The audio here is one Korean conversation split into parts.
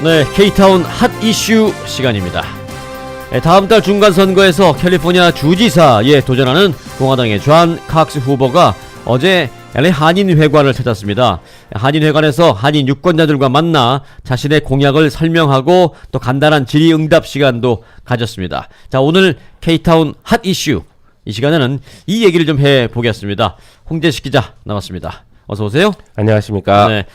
네, K타운 핫 이슈 시간입니다. 다음 달 중간선거에서 캘리포니아 주지사에 도전하는 공화당의 존 칵스 후보가 어제 LA 한인회관을 찾았습니다. 한인회관에서 한인 유권자들과 만나 자신의 공약을 설명하고 또 간단한 질의응답 시간도 가졌습니다. 자, 오늘 K타운 핫 이슈 이 시간에는 이 얘기를 좀 해보겠습니다. 홍재식 기자 나왔습니다. 어서 오세요. 안녕하십니까. 네.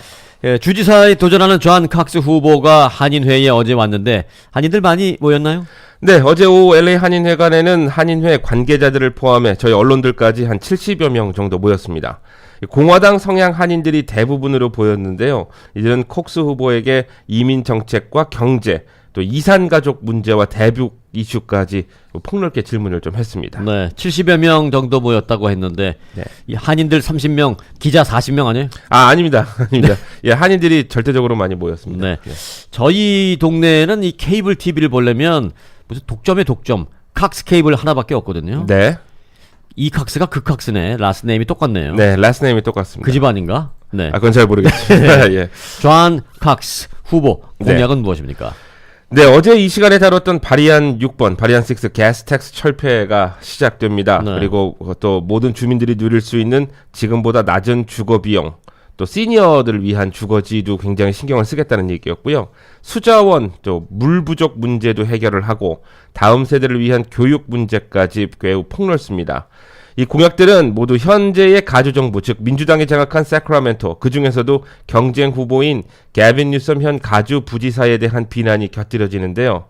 주지사에 도전하는 존 칵스 후보가 한인회에 어제 왔는데 한인들 많이 모였나요? 네, 어제 오후 LA 한인회관에는 한인회 관계자들을 포함해 저희 언론들까지 한 70여 명 정도 모였습니다. 공화당 성향 한인들이 대부분으로 보였는데요. 이제는 콕스 후보에게 이민 정책과 경제, 또 이산가족 문제와 대북 이슈까지 폭넓게 질문을 좀 했습니다. 네, 70여 명 정도 모였다고 했는데 네. 이 한인들 30명, 기자 40명 아니에요? 아닙니다. 아닙니다. 예, 한인들이 절대적으로 많이 모였습니다. 네. 저희 동네에는 이 케이블 TV를 보려면 무슨 독점의 독점, 칵스 케이블 하나밖에 없거든요. 네. 이 칵스가 그 칵스네. 라스트 네임이 똑같네요. 네, 라스트 네임이 똑같습니다. 그 집 아닌가? 네. 그건 잘 모르겠습니다. 예. 존 칵스 후보 공약은 무엇입니까? 네, 어제 이 시간에 다뤘던 바리안 6번, 바리안 6 가스 텍스 철폐가 시작됩니다. 네. 그리고 또 모든 주민들이 누릴 수 있는 지금보다 낮은 주거 비용, 또 시니어들을 위한 주거지도 굉장히 신경을 쓰겠다는 얘기였고요. 수자원, 또 물 부족 문제도 해결을 하고 다음 세대를 위한 교육 문제까지 매우 폭넓습니다. 이 공약들은 모두 현재의 가주정부, 즉 민주당이 장악한 세크라멘토, 그중에서도 경쟁 후보인 개빈 뉴섬 현 가주 부지사에 대한 비난이 곁들여지는데요.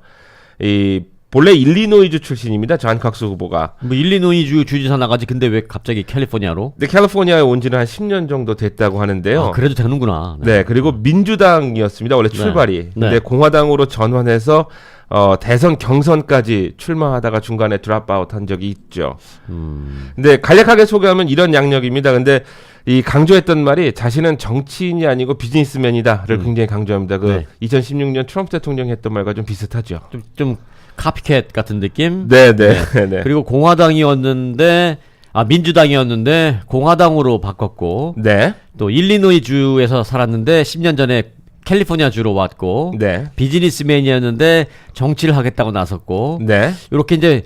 본래 일리노이주 출신입니다. 존 칵스 후보가. 뭐 일리노이주 주지사 나가지 근데 왜 갑자기 캘리포니아로? 근데 캘리포니아에 온 지는 한 10년 정도 됐다고 하는데요. 아, 그래도 되는구나. 네, 그리고 민주당이었습니다. 원래 출발이. 네. 근데 공화당으로 전환해서 대선 경선까지 출마하다가 중간에 드랍아웃 한 적이 있죠. 근데 간략하게 소개하면 이런 양력입니다. 근데 이 강조했던 말이 자신은 정치인이 아니고 비즈니스맨이다를 굉장히 강조합니다. 그 네. 2016년 트럼프 대통령이 했던 말과 좀 비슷하죠. 좀 카피캣 같은 느낌? 네. 그리고 공화당이었는데 민주당이었는데 공화당으로 바꿨고 네. 또 일리노이주에서 살았는데 10년 전에 캘리포니아 주로 왔고 네. 비즈니스맨이었는데 정치를 하겠다고 나섰고 네. 이렇게 이제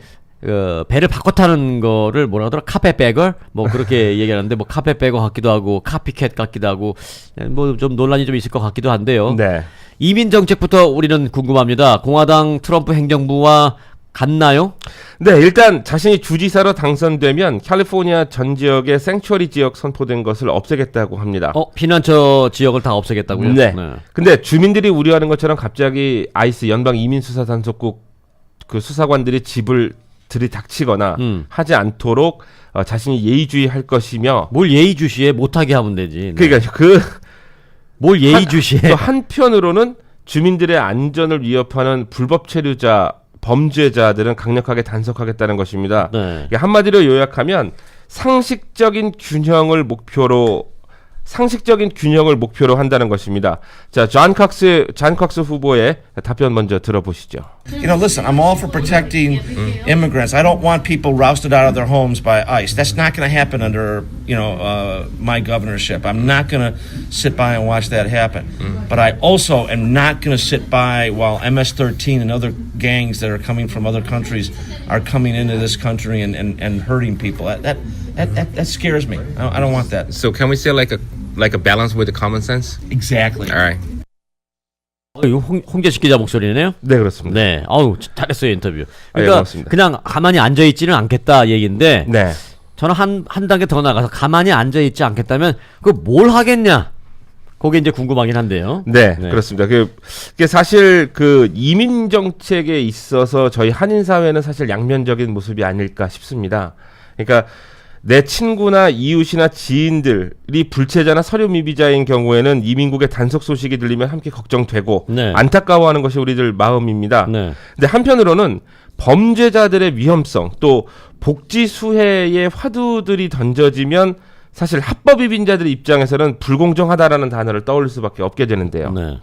배를 바꿔 타는 거를 뭐라 하더라? 카펫백을 뭐 그렇게 얘기하는데 뭐 카펫백어 같기도 하고 카피캣 같기도 하고 뭐 좀 논란이 좀 있을 것 같기도 한데요. 네. 이민 정책부터 우리는 궁금합니다. 공화당 트럼프 행정부와 같나요? 네, 일단 자신이 주지사로 당선되면 캘리포니아 전 지역에 생츄어리 지역 선포된 것을 없애겠다고 합니다. 피난처 지역을 다 없애겠다고요? 네. 근데 주민들이 우려하는 것처럼 갑자기 ICE 연방 이민수사단속국 그 수사관들이 집을 들이닥치거나 하지 않도록 자신이 예의주의할 것이며 뭘 예의주시해 못하게 하면 되지. 네. 그러니까 뭘 예의주시해. 또 한편으로는 주민들의 안전을 위협하는 불법 체류자 범죄자들은 강력하게 단속하겠다는 것입니다. 네. 한마디로 요약하면 상식적인 균형을 목표로 한다는 것입니다. 자, 존 칵스 후보의 답변 먼저 들어보시죠. You know, listen, I'm all for protecting immigrants. I don't want people rousted out of their homes by ICE. That's not going to happen under, my governorship. I'm not going to sit by and watch that happen. But I also am not going to sit by while MS-13 and other gangs that are coming from other countries are coming into this country and hurting people. That scares me. I don't want that. So can we say like a balance with the common sense? Exactly. All right. 이거 홍재식 기자 목소리네요? 네, 그렇습니다. 네. 잘했어요, 인터뷰. 네, 그러니까 고맙습니다. 그냥 가만히 앉아있지는 않겠다 얘기인데 네. 저는 한 단계 더 나가서 가만히 앉아있지 않겠다면 뭘 하겠냐? 그게 이제 궁금하긴 한데요. 네, 그렇습니다. 그게 사실 이민 정책에 있어서 저희 한인 사회는 사실 양면적인 모습이 아닐까 싶습니다. 그러니까 내 친구나 이웃이나 지인들이 불체자나 서류 미비자인 경우에는 이민국의 단속 소식이 들리면 함께 걱정되고 네. 안타까워하는 것이 우리들 마음입니다. 네. 근데 한편으로는 범죄자들의 위험성 또 복지 수혜의 화두들이 던져지면 사실 합법 이민자들 입장에서는 불공정하다라는 단어를 떠올릴 수밖에 없게 되는데요. 네.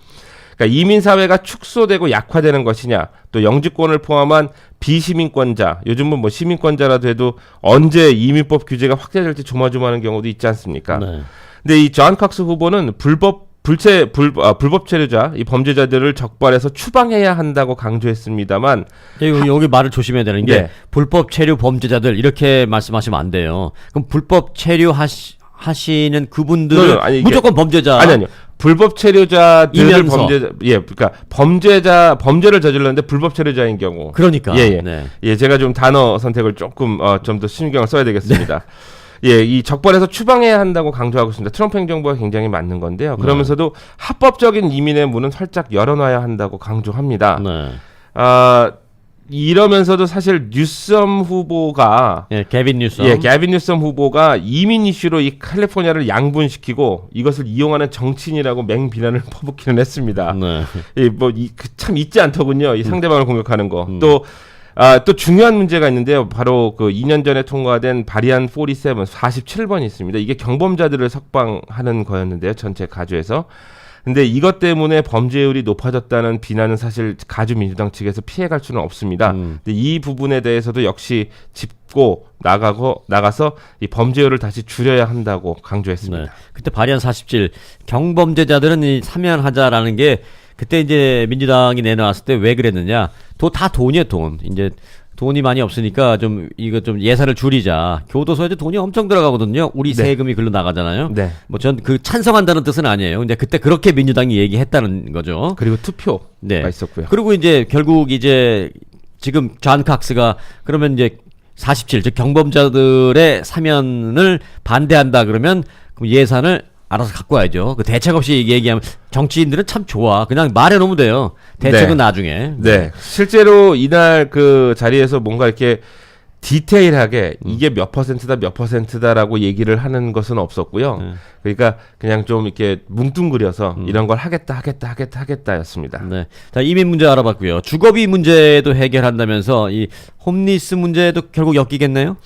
그러니까 이민 사회가 축소되고 약화되는 것이냐, 또 영주권을 포함한 비시민권자, 요즘은 뭐 시민권자라도 해도 언제 이민법 규제가 확대될지 조마조마하는 경우도 있지 않습니까? 네. 근데 이 존 칵스 후보는 불법 불법 체류자, 이 범죄자들을 적발해서 추방해야 한다고 강조했습니다만 여기 말을 조심해야 되는 게 예. 불법 체류 범죄자들 이렇게 말씀하시면 안 돼요. 그럼 불법 체류 하시는 그분들을 아니, 이게- 무조건 범죄자. 아니요. 불법 체류자들을 이면서. 그러니까 범죄를 저질렀는데 불법 체류자인 경우. 그러니까. 예. 네. 예, 제가 좀 단어 선택을 조금 좀 더 신경을 써야 되겠습니다. 예, 이 적발해서 추방해야 한다고 강조하고 있습니다. 트럼프 행정부가 굉장히 맞는 건데요. 그러면서도 합법적인 이민의 문은 활짝 열어놔야 한다고 강조합니다. 네. 이러면서도 사실 뉴섬 후보가 예, 게빈 뉴섬. 예, 게빈 뉴섬 후보가 이민 이슈로 이 캘리포니아를 양분시키고 이것을 이용하는 정치인이라고 맹비난을 퍼붓기는 했습니다. 네. 참 잊지 않더군요. 이 상대방을 공격하는 거. 또 중요한 문제가 있는데요. 바로 그 2년 전에 통과된 바리안 47번이 있습니다. 이게 경범자들을 석방하는 거였는데요. 전체 가주에서. 근데 이것 때문에 범죄율이 높아졌다는 비난은 사실 가주 민주당 측에서 피해갈 수는 없습니다. 근데 이 부분에 대해서도 역시 짚고 나가서 이 범죄율을 다시 줄여야 한다고 강조했습니다. 네. 그때 바리안 47 경범죄자들은 이 사면하자라는 게 그때 이제 민주당이 내놓았을 때 왜 그랬느냐? 다 돈이에요, 돈. 이제 돈이 많이 없으니까 이거 좀 예산을 줄이자. 교도소에도 돈이 엄청 들어가거든요. 우리 네. 세금이 글로 나가잖아요. 네. 뭐 전 그 찬성한다는 뜻은 아니에요. 근데 그때 그렇게 민주당이 얘기했다는 거죠. 그리고 투표가 네. 있었고요. 그리고 이제 결국 이제 지금 존 칵스가 그러면 이제 47, 즉 경범자들의 사면을 반대한다 그러면 그럼 예산을 알아서 갖고 와야죠. 그 대책 없이 얘기하면 정치인들은 참 좋아. 그냥 말해놓으면 돼요. 대책은 네. 나중에. 네. 실제로 이날 그 자리에서 뭔가 이렇게 디테일하게 이게 몇 퍼센트다라고 얘기를 하는 것은 없었고요. 그러니까 그냥 좀 이렇게 뭉뚱그려서 이런 걸 하겠다였습니다. 네. 자, 이민 문제 알아봤고요. 주거비 문제도 해결한다면서 이 홈리스 문제도 결국 엮이겠네요?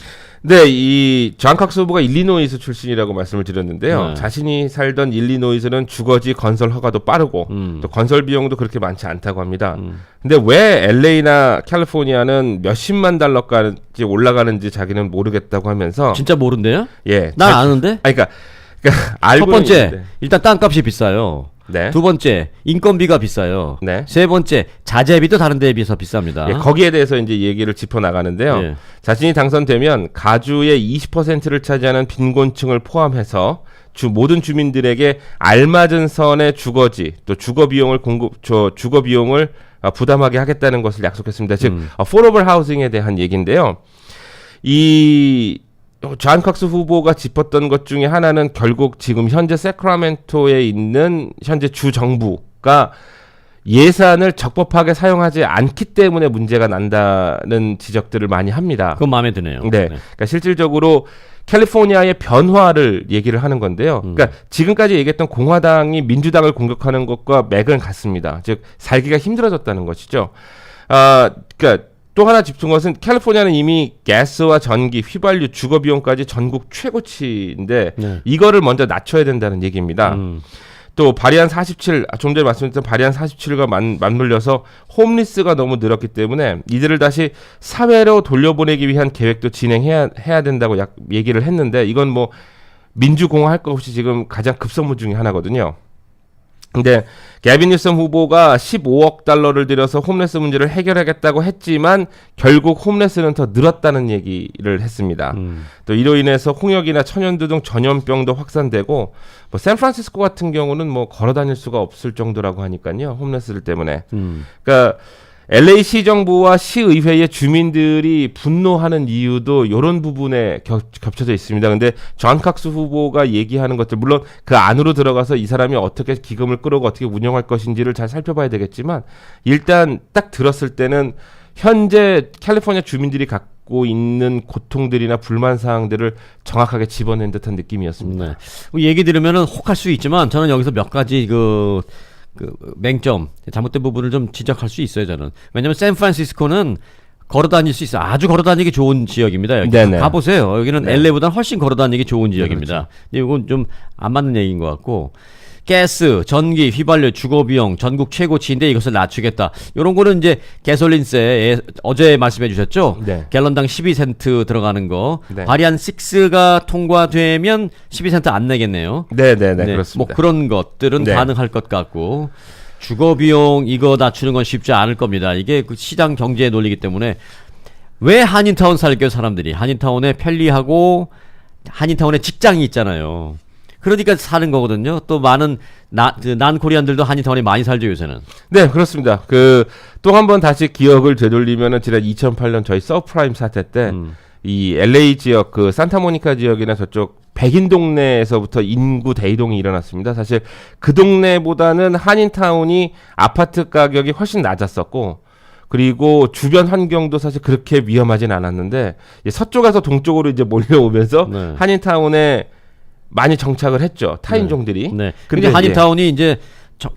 네, 이 존 칵스 후보가 일리노이스 출신이라고 말씀을 드렸는데요. 네. 자신이 살던 일리노이스는 주거지 건설 허가도 빠르고 또 건설 비용도 그렇게 많지 않다고 합니다. 근데 왜 LA나 캘리포니아는 몇십만 달러까지 올라가는지 자기는 모르겠다고 하면서 진짜 모른대요? 예, 난 아는데? 그러니까 첫 알고는 번째, 있는데. 일단 땅값이 비싸요. 네. 두 번째, 인건비가 비싸요. 네. 세 번째, 자재비도 다른 데에 비해서 비쌉니다. 예, 거기에 대해서 이제 얘기를 짚어 나가는데요. 예. 자신이 당선되면 가주의 20%를 차지하는 빈곤층을 포함해서 모든 주민들에게 알맞은 선의 주거지 또 주거 비용을 부담하게 하겠다는 것을 약속했습니다. 즉, affordable housing에 대한 얘기인데요. 존 칵스 후보가 짚었던 것 중에 하나는 결국 지금 현재 세크라멘토에 있는 현재 주 정부가 예산을 적법하게 사용하지 않기 때문에 문제가 난다는 지적들을 많이 합니다. 그건 마음에 드네요. 네. 그러니까 실질적으로 캘리포니아의 변화를 얘기를 하는 건데요. 그러니까 지금까지 얘기했던 공화당이 민주당을 공격하는 것과 맥은 같습니다. 즉 살기가 힘들어졌다는 것이죠. 그러니까 또 하나 짚은 것은 캘리포니아는 이미 가스와 전기, 휘발유, 주거 비용까지 전국 최고치인데 네. 이거를 먼저 낮춰야 된다는 얘기입니다. 또 바리안 47, 좀 전에 말씀드렸던 바리안 47과 맞물려서 홈리스가 너무 늘었기 때문에 이들을 다시 사회로 돌려보내기 위한 계획도 진행해야 된다고 얘기를 했는데 이건 뭐 민주공화 할 것 없이 지금 가장 급선무 중에 하나거든요. 근데 게빈 뉴섬 후보가 15억 달러를 들여서 홈레스 문제를 해결하겠다고 했지만 결국 홈레스는 더 늘었다는 얘기를 했습니다. 또 이로 인해서 홍역이나 천연두 등 전염병도 확산되고 뭐 샌프란시스코 같은 경우는 뭐 걸어 다닐 수가 없을 정도라고 하니까요. 홈레스들 때문에. 그러니까 LA 시정부와 시의회의 주민들이 분노하는 이유도 이런 부분에 겹쳐져 있습니다. 근데 존 칵스 후보가 얘기하는 것들 물론 그 안으로 들어가서 이 사람이 어떻게 기금을 끌어고 어떻게 운영할 것인지를 잘 살펴봐야 되겠지만 일단 딱 들었을 때는 현재 캘리포니아 주민들이 갖고 있는 고통들이나 불만 사항들을 정확하게 집어낸 듯한 느낌이었습니다. 네. 얘기 들으면은 혹할 수 있지만 저는 여기서 몇 가지 그 맹점, 잘못된 부분을 좀 지적할 수 있어요, 저는. 왜냐면 샌프란시스코는 걸어 다닐 수 있어요. 아주 걸어 다니기 좋은 지역입니다. 여기 네네. 가보세요. 여기는 네. LA보다는 훨씬 걸어 다니기 좋은 지역입니다. 그렇죠. 근데 이건 좀 안 맞는 얘기인 것 같고. 가스, 전기, 휘발유, 주거 비용 전국 최고치인데 이것을 낮추겠다. 이런 거는 이제 가솔린세 어제 말씀해 주셨죠? 네. 갤런당 12센트 들어가는 거. 네. 바리안 6가 통과되면 12센트 안 내겠네요. 네, 네, 그렇습니다. 뭐 그런 것들은 네. 가능할 것 같고 주거 비용 이거 낮추는 건 쉽지 않을 겁니다. 이게 그 시장 경제의 논리이기 때문에 왜 한인타운 살게요, 사람들이. 한인타운에 편리하고 한인타운에 직장이 있잖아요. 그러니까 사는 거거든요. 또 많은 난 코리안들도 한인타운에 많이 살죠, 요새는. 네, 그렇습니다. 또 한 번 다시 기억을 되돌리면은 지난 2008년 저희 서프라임 사태 때 이 LA 지역 산타모니카 지역이나 저쪽 백인 동네에서부터 인구 대이동이 일어났습니다. 사실 그 동네보다는 한인타운이 아파트 가격이 훨씬 낮았었고 그리고 주변 환경도 사실 그렇게 위험하진 않았는데 서쪽에서 동쪽으로 이제 몰려오면서 네. 한인타운에 많이 정착을 했죠. 타인종들이. 네. 근데 한인타운이 이제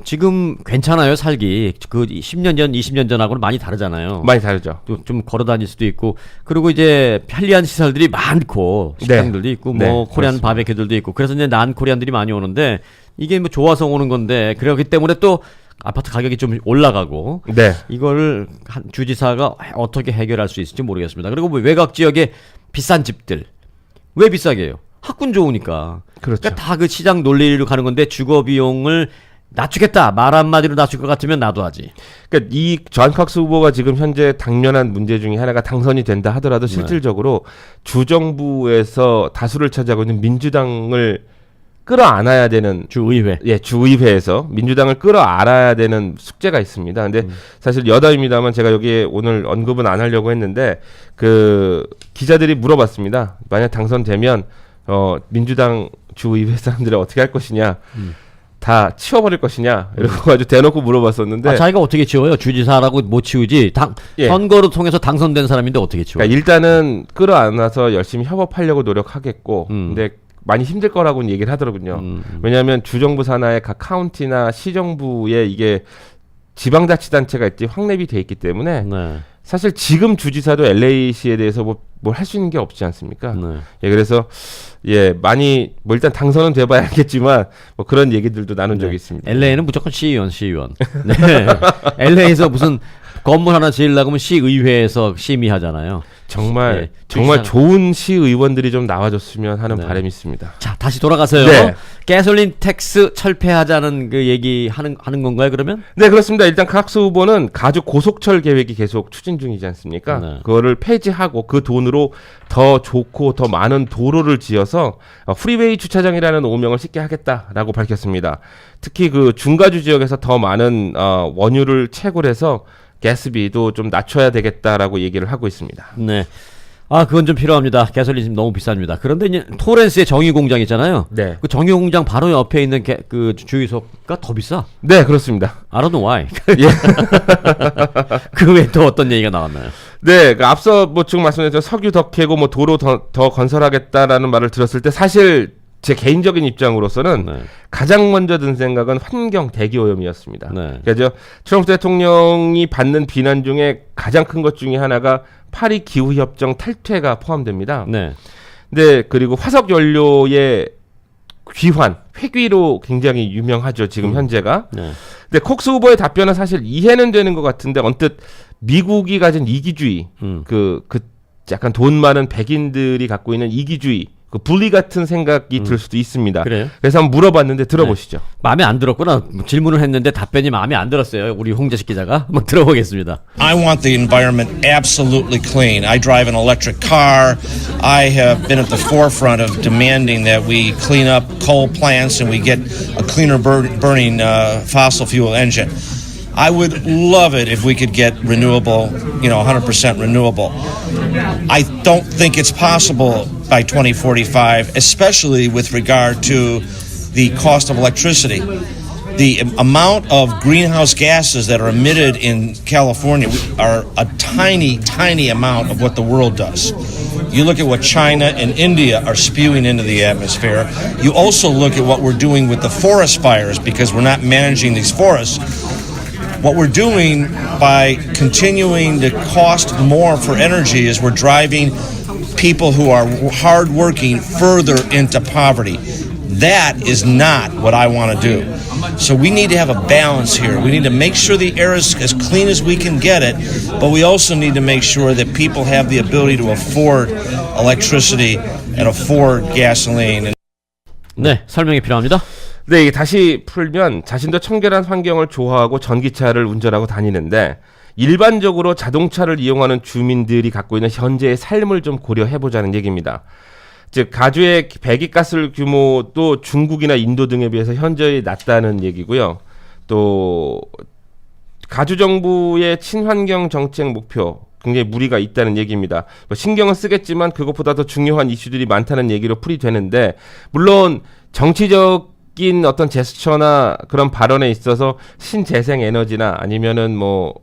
지금 괜찮아요, 살기. 그 10년 전, 20년 전하고는 많이 다르잖아요. 많이 다르죠. 또 좀 걸어 다닐 수도 있고 그리고 이제 편리한 시설들이 많고 식당들도 있고 뭐 네, 코리안 그렇습니다. 바베큐들도 있고 그래서 이제 난 코리안들이 많이 오는데 이게 뭐 좋아서 오는 건데 그렇기 때문에 또 아파트 가격이 좀 올라가고 네. 이거를 주지사가 어떻게 해결할 수 있을지 모르겠습니다. 그리고 뭐 외곽 지역에 비싼 집들 왜 비싸게 해요? 학군 좋으니까. 그렇죠. 그러니까 다 그 시장 논리로 가는 건데 주거 비용을 낮추겠다. 말 한마디로 낮출 것 같으면 나도 하지. 그러니까 이 존 칵스 후보가 지금 현재 당면한 문제 중에 하나가 당선이 된다 하더라도 실질적으로 주정부에서 다수를 차지하고 있는 민주당을 끌어안아야 되는 주의회. 주의회에서 민주당을 끌어안아야 되는 숙제가 있습니다. 근데 사실 여담입니다만 제가 여기에 오늘 언급은 안 하려고 했는데 기자들이 물어봤습니다. 만약 당선되면 민주당 주의회 사람들이 어떻게 할 것이냐. 다 치워버릴 것이냐 이러고 아주 대놓고 물어봤었는데 자기가 어떻게 치워요? 주지사라고 못 치우지. 선거를 통해서 당선된 사람인데 어떻게 치워요? 그러니까 일단은 끌어안아서 열심히 협업하려고 노력하겠고 근데 많이 힘들 거라고는 얘기를 하더라고요. 왜냐하면 주정부 산하의 각 카운티나 시정부에 이게 지방자치단체가 있지 확립이 돼 있기 때문에 네. 사실 지금 주지사도 LA시에 대해서 뭘 할 수 있는 게 없지 않습니까? 네. 그래서 많이 일단 당선은 돼봐야 알겠지만 뭐 그런 얘기들도 나눈 적이 있습니다. LA는 무조건 시의원. 네. LA에서 무슨 건물 하나 지으려고 하면 시의회에서 심의하잖아요. 정말 주지사. 좋은 시의원들이 좀 나와줬으면 하는 바람이 있습니다. 자, 다시 돌아가서요. 네. 가솔린 텍스 철폐하자는 그 얘기 하는 건가요, 그러면? 네, 그렇습니다. 일단 칵스 후보는 가주 고속철 계획이 계속 추진 중이지 않습니까? 네. 그거를 폐지하고 그 돈으로 더 좋고 더 많은 도로를 지어서 프리웨이 주차장이라는 오명을 싣게 하겠다라고 밝혔습니다. 특히 그 중가주 지역에서 더 많은 원유를 채굴해서 가스비도 좀 낮춰야 되겠다라고 얘기를 하고 있습니다. 네. 그건 좀 필요합니다. 가솔린 지금 너무 비쌉니다. 그런데 이제 토렌스의 정유공장 있잖아요. 네. 그 정유공장 바로 옆에 있는 그 주유소가 더 비싸. 네, 그렇습니다. I don't know why. 예. 그 외에 또 어떤 얘기가 나왔나요? 네, 앞서 지금 말씀드렸죠. 석유 더 캐고 도로 더 건설하겠다라는 말을 들었을 때 사실 제 개인적인 입장으로서는 네. 가장 먼저 든 생각은 환경 대기 오염이었습니다. 네. 그래서 트럼프 대통령이 받는 비난 중에 가장 큰 것 중에 하나가 파리 기후 협정 탈퇴가 포함됩니다. 네. 네, 그리고 화석 연료의 귀환, 회귀로 굉장히 유명하죠. 지금 현재가. 네. 근데 콕스 후보의 답변은 사실 이해는 되는 것 같은데 언뜻 미국이 가진 이기주의, 약간 돈 많은 백인들이 갖고 있는 이기주의, 그 분리 같은 생각이 들 수도 있습니다. 그래요? 그래서 한번 물어봤는데 들어보시죠. 마음에 안 들었구나. 질문을 했는데 답변이 마음에 안 들었어요. 우리 홍재식 기자가 한번 들어보겠습니다. I want the environment absolutely clean. I drive an electric car. I have been at the forefront of demanding that we clean up coal plants and we get a cleaner burning fossil fuel engine. I would love it if we could get renewable, 100% renewable. I don't think it's possible by 2045, especially with regard to the cost of electricity. The amount of greenhouse gases that are emitted in California are a tiny, tiny amount of what the world does. You look at what China and India are spewing into the atmosphere. You also look at what we're doing with the forest fires because we're not managing these forests. What we're doing by continuing to cost more for energy is we're driving people who are hardworking further into poverty. That is not what I want to do. So we need to have a balance here. We need to make sure the air is as clean as we can get it, but we also need to make sure that people have the ability to afford electricity and afford gasoline. 네, 설명이 필요합니다. 네, 이게 다시 풀면 자신도 청결한 환경을 좋아하고 전기차를 운전하고 다니는데 일반적으로 자동차를 이용하는 주민들이 갖고 있는 현재의 삶을 좀 고려해보자는 얘기입니다. 즉 가주의 배기가스 규모도 중국이나 인도 등에 비해서 현저히 낮다는 얘기고요. 또 가주 정부의 친환경 정책 목표 굉장히 무리가 있다는 얘기입니다. 뭐 신경은 쓰겠지만 그것보다 더 중요한 이슈들이 많다는 얘기로 풀이되는데 물론 정치적인 어떤 제스처나 그런 발언에 있어서 신재생 에너지나 아니면은 뭐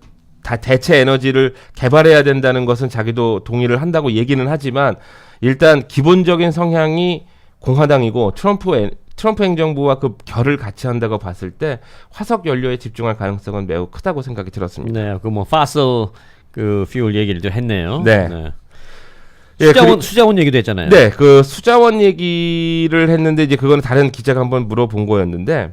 다 대체 에너지를 개발해야 된다는 것은 자기도 동의를 한다고 얘기는 하지만 일단 기본적인 성향이 공화당이고 트럼프 행정부와 그 결을 같이 한다고 봤을 때 화석 연료에 집중할 가능성은 매우 크다고 생각이 들었습니다. 네, 그 뭐 파슬 그 퓨얼 얘기를 좀 했네요. 네. 예, 수자원 얘기도 했잖아요. 네, 그 수자원 얘기를 했는데 이제 그거는 다른 기자가 한번 물어본 거였는데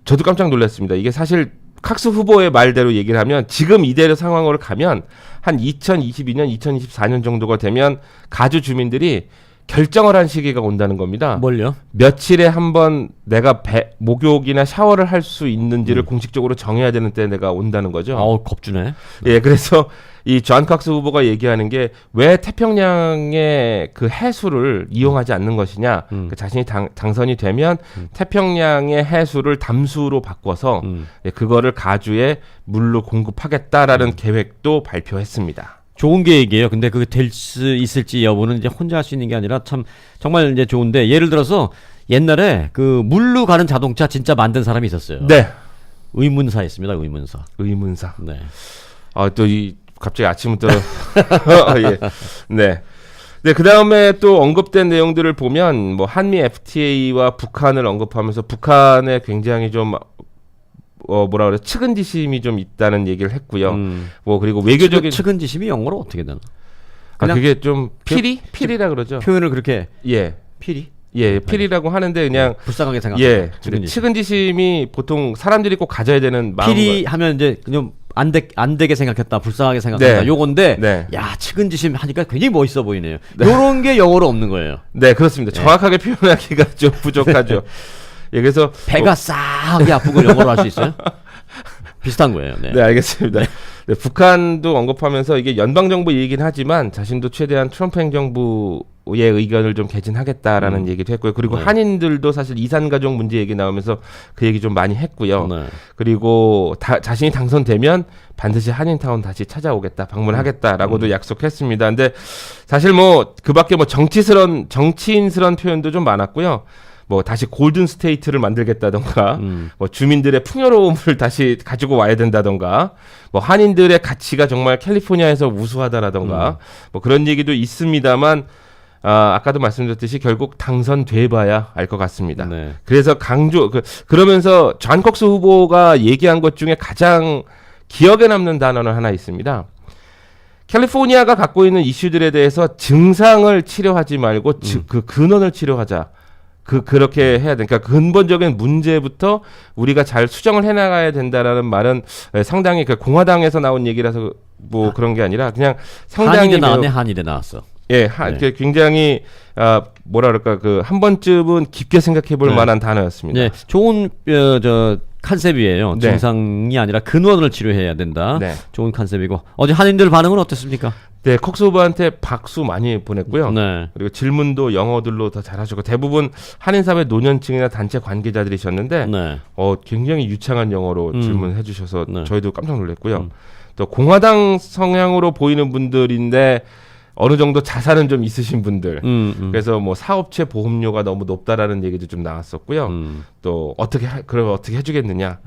저도 깜짝 놀랐습니다. 이게 사실 칵스 후보의 말대로 얘기를 하면 지금 이대로 상황으로 가면 한 2022년, 2024년 정도가 되면 가주 주민들이 결정을 한 시기가 온다는 겁니다. 뭘요? 며칠에 한 번 내가 목욕이나 샤워를 할 수 있는지를 공식적으로 정해야 되는 때 내가 온다는 거죠. 겁주네. 예, 그래서 이 존 칵스 후보가 얘기하는 게 왜 태평양의 그 해수를 이용하지 않는 것이냐. 그 자신이 당선이 되면 태평양의 해수를 담수로 바꿔서 그거를 가주에 물로 공급하겠다라는 계획도 발표했습니다. 좋은 계획이에요. 근데 그게 될 수 있을지 여부는 이제 혼자 할 수 있는 게 아니라 참 정말 이제 좋은데 예를 들어서 옛날에 그 물로 가는 자동차 진짜 만든 사람이 있었어요. 네. 의문사였습니다. 의문사. 의문사. 네. 또 갑자기 아침부터 예. 네. 네, 그 다음에 또 언급된 내용들을 보면 뭐 한미 FTA와 북한을 언급하면서 북한에 굉장히 좀 뭐라 그래 측은지심이 좀 있다는 얘기를 했고요. 뭐 그리고 외교적인 측은지심이 영어로 어떻게 되나? 그게 좀 필이라 그러죠. 표현을 그렇게 예. 필이? 예, 필이라고 하는데 그냥 불쌍하게 생각. 예. 측은지심이 보통 사람들이 꼭 가져야 되는 마음. 필이 하면 이제 그냥 안 되게 생각했다, 불쌍하게 생각했다. 네. 요건데, 네. 야 측은지심 하니까 굉장히 멋있어 보이네요. 요런 게 영어로 없는 거예요. 네, 그렇습니다. 정확하게 표현하기가 좀 부족하죠. 예, 그래서 배가 싸하게 아픈 걸 영어로 할 수 있어요? 비슷한 거예요. 네, 네 알겠습니다. 네, 북한도 언급하면서 이게 연방정부 얘기긴 하지만 자신도 최대한 트럼프 행정부의 의견을 좀 개진하겠다라는 얘기도 했고요. 그리고 네. 한인들도 사실 이산가족 문제 얘기 나오면서 그 얘기 좀 많이 했고요. 네. 그리고 자신이 당선되면 반드시 한인타운 다시 찾아오겠다, 방문하겠다라고도 약속했습니다. 근데 사실 뭐 그 밖에 뭐 정치인스러운 표현도 좀 많았고요. 뭐 다시 골든 스테이트를 만들겠다던가 뭐 주민들의 풍요로움을 다시 가지고 와야 된다던가 뭐 한인들의 가치가 정말 캘리포니아에서 우수하다라던가 뭐 그런 얘기도 있습니다만 아까도 말씀드렸듯이 결국 당선돼봐야 알 것 같습니다. 네. 그래서 그러면서 존 칵스 후보가 얘기한 것 중에 가장 기억에 남는 단어는 하나 있습니다. 캘리포니아가 갖고 있는 이슈들에 대해서 증상을 치료하지 말고 그 근원을 치료하자. 그렇게 해야 돼. 그러니까 근본적인 문제부터 우리가 잘 수정을 해나가야 된다라는 말은 상당히 그 공화당에서 나온 얘기라서 뭐 그런 게 아니라 그냥 상당히 한일에 나왔네. 한일에 나왔어. 예, 네. 굉장히 뭐라 그럴까 그 한 번쯤은 깊게 생각해볼 네. 만한 단어였습니다. 네, 좋은 컨셉이에요. 네. 증상이 아니라 근원을 치료해야 된다. 네. 좋은 컨셉이고 어제 한인들 반응은 어땠습니까? 네, 콕스 후보한테 박수 많이 보냈고요. 네. 그리고 질문도 영어들로 더 잘하셨고 대부분 한인사회 노년층이나 단체 관계자들이셨는데 네. 굉장히 유창한 영어로 질문해 주셔서 네. 저희도 깜짝 놀랐고요. 또 공화당 성향으로 보이는 분들인데 어느 정도 자산은 좀 있으신 분들. 그래서 뭐 사업체 보험료가 너무 높다라는 얘기도 좀 나왔었고요. 또 그럼 어떻게 해주겠느냐.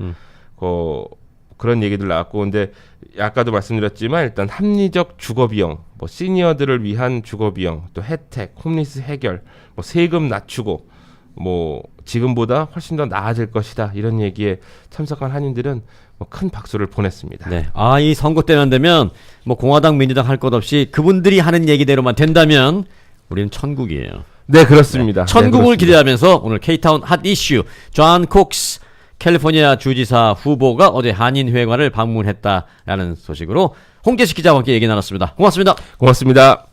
그런 얘기들 나왔고, 근데 아까도 말씀드렸지만 일단 합리적 주거 비용, 뭐 시니어들을 위한 주거 비용, 또 혜택, 홈리스 해결, 뭐 세금 낮추고, 뭐 지금보다 훨씬 더 나아질 것이다 이런 얘기에 참석한 한인들은 뭐 큰 박수를 보냈습니다. 네. 이 선거 때만 되면 뭐 공화당 민주당 할 것 없이 그분들이 하는 얘기대로만 된다면 우리는 천국이에요. 네, 그렇습니다. 천국을 네, 기대하면서 오늘 K타운 핫 이슈 존 콕스 캘리포니아 주지사 후보가 어제 한인회관을 방문했다라는 소식으로 홍재식 기자와 함께 얘기 나눴습니다. 고맙습니다. 고맙습니다.